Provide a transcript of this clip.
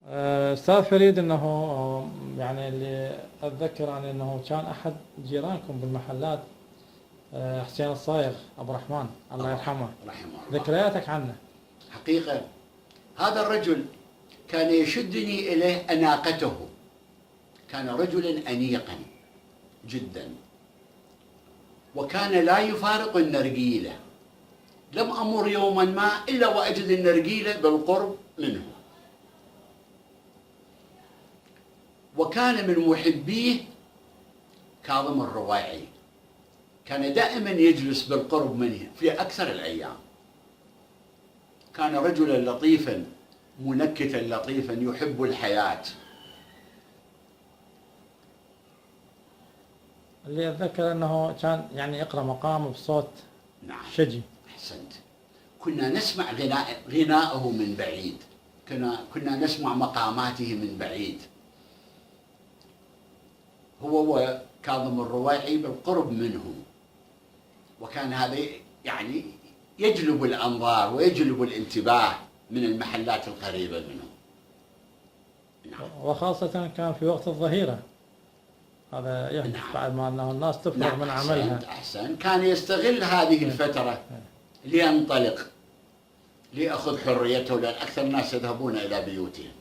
أستاذ فريد، أنه يعني اللي أتذكر يعني أنه كان أحد جيرانكم بالمحلات، حسين الصايغ أبو رحمن الله يرحمه. رحمه الله. ذكرياتك عنه؟ حقيقة هذا الرجل كان يشدني إليه أناقته، كان رجلا أنيقا جدا، وكان لا يفارق النرجيلة. لم أمر يوما ما إلا وأجد النرجيلة بالقرب منه. وكان من محبيه كاظم الرواعي، كان دائما يجلس بالقرب منه في أكثر الأيام. كان رجلا لطيفا منكتا لطيفا يحب الحياة. اللي أتذكر أنه كان يعني يقرأ مقام بصوت نعم شجي. أحسنت. كنا نسمع غناءه من بعيد، كنا نسمع مقاماته من بعيد. هو وكاظم الرواعي بالقرب منه، وكان هذا يعني يجلب الأنظار ويجلب الانتباه من المحلات القريبة منه. نعم. وخاصة كان في وقت الظهيرة، هذا يحدث نعم. بعد ما أنه الناس تفرغ نعم. من عملها. أحسن. كان يستغل هذه الفترة لينطلق، ليأخذ حريته، لأن أكثر الناس يذهبون إلى بيوتهم.